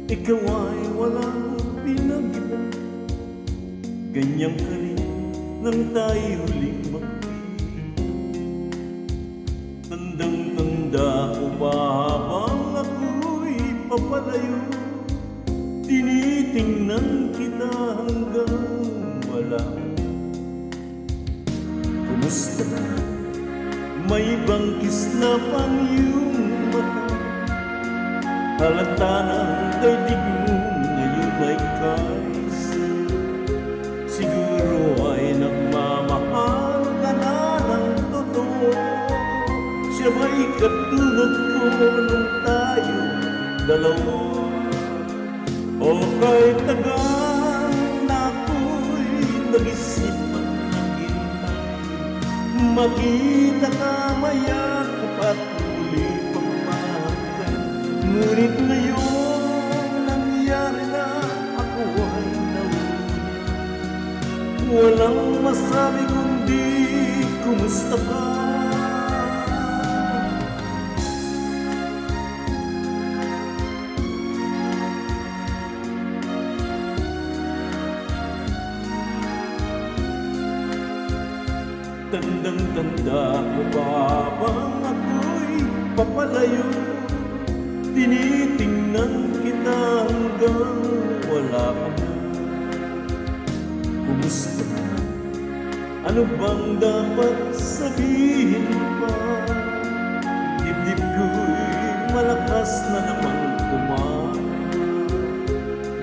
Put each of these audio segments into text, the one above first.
ikaw ay walang pinagita. Ganyan ka rin nang tayo huling magkita. Tandang-tanda ko pa habang ako'y papalayo, tinitingnan kita hanggang wala. Kumusta ka? May bangkis na pang iyong mata. Halata ng daigdig mo ngayon ay kaisa. Siguro ay nagmamahal ka na ng totoo. Siya ba'y katulad ko nung tayo dalawa? O kahit tagal na ako'y nag-isip at naghintay, makita ka mayakap at muli pang mahal. Ngunit ngayon nangyari na, ako ay nawala. Walang masabi kundi kumusta ka? Tandang-tanda ko pa habang ako'y papalayo, tinitingnan kita hanggang wala ka na. Kumusta ka? Ano bang dapat sabihin pa? Dibdib ko'y malakas na naman kumain.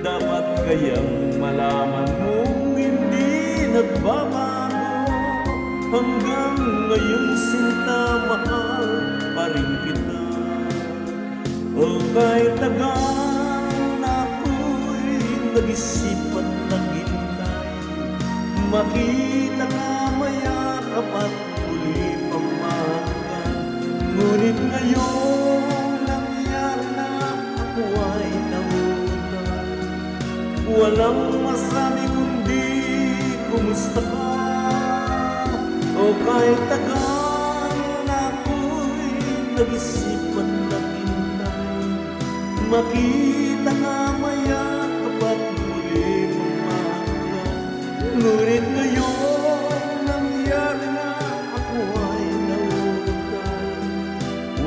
Dapat kayang malaman mong hindi nagbabago. Hanggang ngayon sinta, mahal pa rin kita. O kahit tagal na ako'y nag-isip at naghintay, makita ka mayakap at muli pamahagan. Ngunit ngayon nangyari na, ako ay nahulan. Walang masabi kundi kumusta ka? O kahit tagal na ako'y nag-isip at naghintay, makita nga mayakap at muli pamahagan. Ngunit ngayon nangyari na, ako ay nahulan.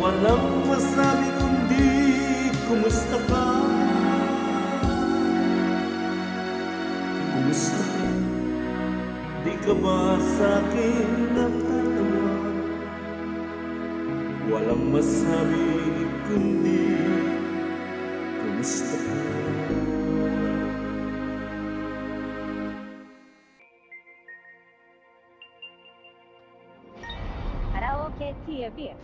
Walang masabi kundi kumusta ka? Kumusta ka? Di ka ba sa'kin natatawa? Walang masabi kundi kumusta ka? Karaoke TV.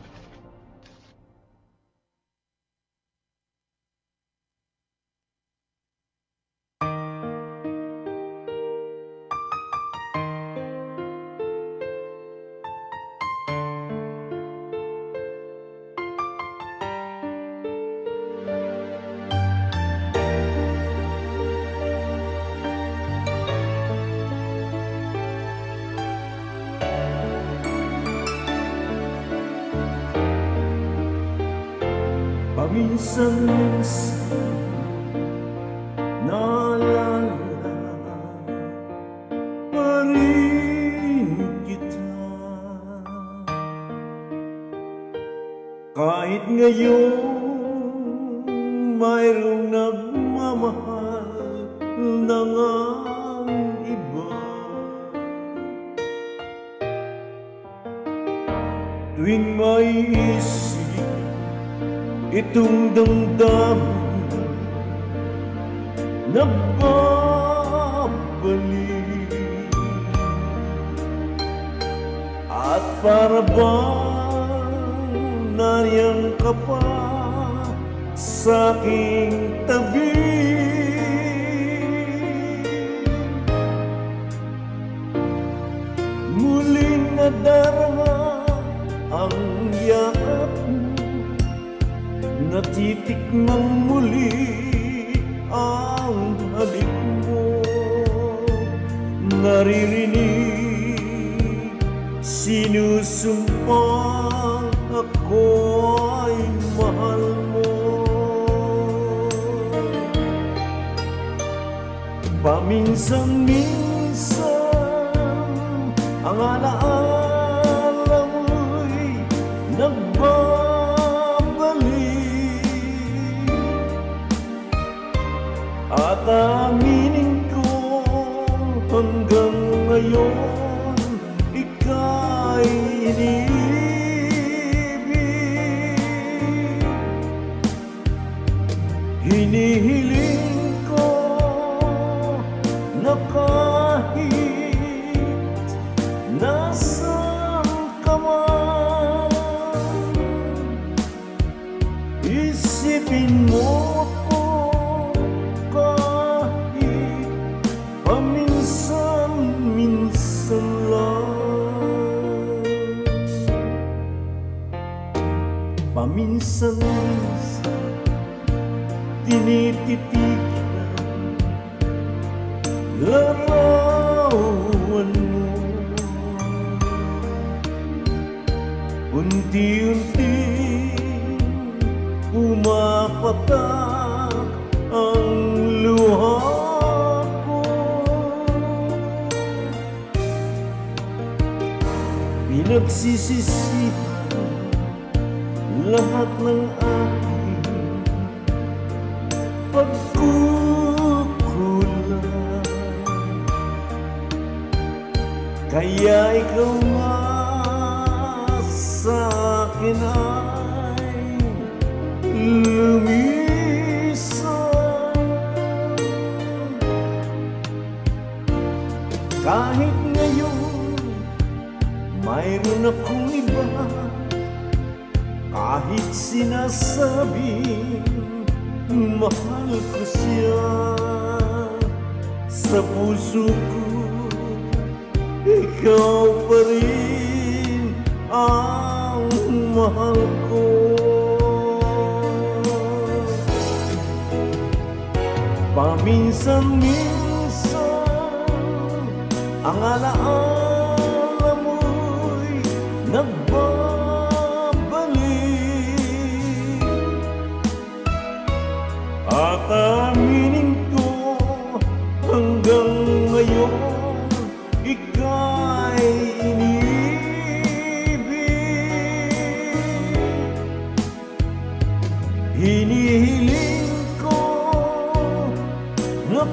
Paminsan-minsan naalala pa rin kita. Kahit ngayon mayroong nagmamahal na ngang iba. Tuwing may isip itong damdamin, nagbabalik. At para bang nariyan ka pa sa aking tabi. Muling nadarama ang yakap mo, natitikmang muli ang halik mo. Naririnig sinusumpang ako ay mahal mo. Paminsan-minsan ang alaala mo'y nagbabalik, at aminin ko hanggang ngayon ika'y iniibig. Hinihiling ko na kahit nasaan ka man, isipin mo ko kahit paminsan-minsan lang. Paminsan-minsan tinititig larawan mo, unti-unti pumapatak ang luha ko. Pinagsisisihan lahat ng aking pagkukulang, kaya ikaw nga sa'kin ay lumisan. Kahit ngayon mayroon akong iba, kahit sinasabing mahal ko siya, sa puso ko ikaw pa rin ang mahal ko. Paminsan-minsan ang alaala mo'y nagbabalik, at aminin ko hanggang ngayon ika'y iniibig. Hinihiling ko na